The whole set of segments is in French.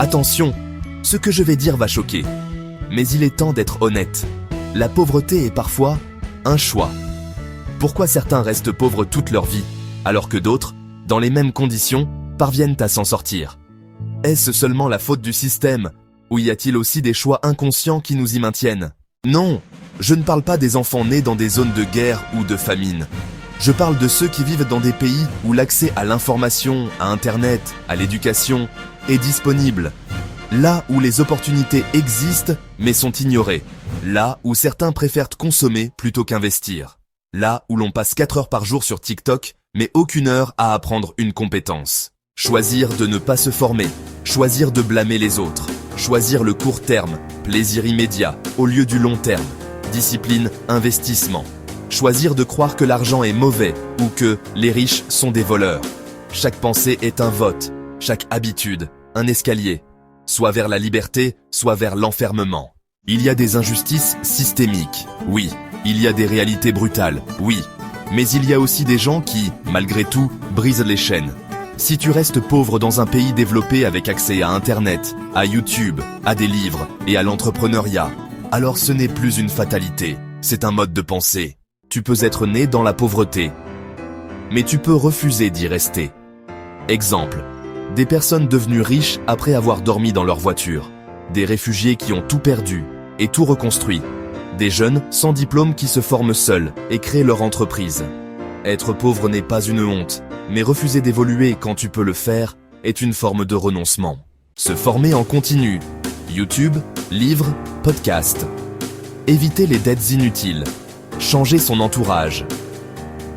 Attention, ce que je vais dire va choquer. Mais il est temps d'être honnête. La pauvreté est parfois un choix. Pourquoi certains restent pauvres toute leur vie, alors que d'autres, dans les mêmes conditions, parviennent à s'en sortir? Est-ce seulement la faute du système, ou y a-t-il aussi des choix inconscients qui nous y maintiennent? Non, je ne parle pas des enfants nés dans des zones de guerre ou de famine. Je parle de ceux qui vivent dans des pays où l'accès à l'information, à Internet, à l'éducation est disponible. Là où les opportunités existent mais sont ignorées. Là où certains préfèrent consommer plutôt qu'investir. Là où l'on passe 4 heures par jour sur TikTok mais aucune heure à apprendre une compétence. Choisir de ne pas se former. Choisir de blâmer les autres. Choisir le court terme, plaisir immédiat, au lieu du long terme. Discipline, investissement. Choisir de croire que l'argent est mauvais ou que les riches sont des voleurs. Chaque pensée est un vote, chaque habitude, un escalier. Soit vers la liberté, soit vers l'enfermement. Il y a des injustices systémiques, oui. Il y a des réalités brutales, oui. Mais il y a aussi des gens qui, malgré tout, brisent les chaînes. Si tu restes pauvre dans un pays développé avec accès à Internet, à YouTube, à des livres et à l'entrepreneuriat, alors ce n'est plus une fatalité, c'est un mode de pensée. Tu peux être né dans la pauvreté, mais tu peux refuser d'y rester. Exemple, des personnes devenues riches après avoir dormi dans leur voiture, des réfugiés qui ont tout perdu et tout reconstruit, des jeunes sans diplôme qui se forment seuls et créent leur entreprise. Être pauvre n'est pas une honte, mais refuser d'évoluer quand tu peux le faire est une forme de renoncement. Se former en continu, YouTube, livres, podcasts. Éviter les dettes inutiles. Changer son entourage.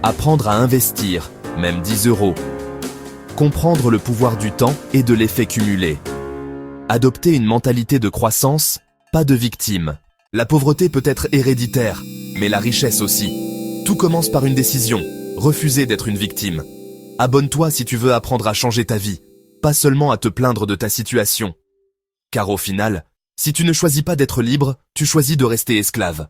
Apprendre à investir, même 10 €. Comprendre le pouvoir du temps et de l'effet cumulé. Adopter une mentalité de croissance, pas de victime. La pauvreté peut être héréditaire, mais la richesse aussi. Tout commence par une décision, refuser d'être une victime. Abonne-toi si tu veux apprendre à changer ta vie, pas seulement à te plaindre de ta situation. Car au final, si tu ne choisis pas d'être libre, tu choisis de rester esclave.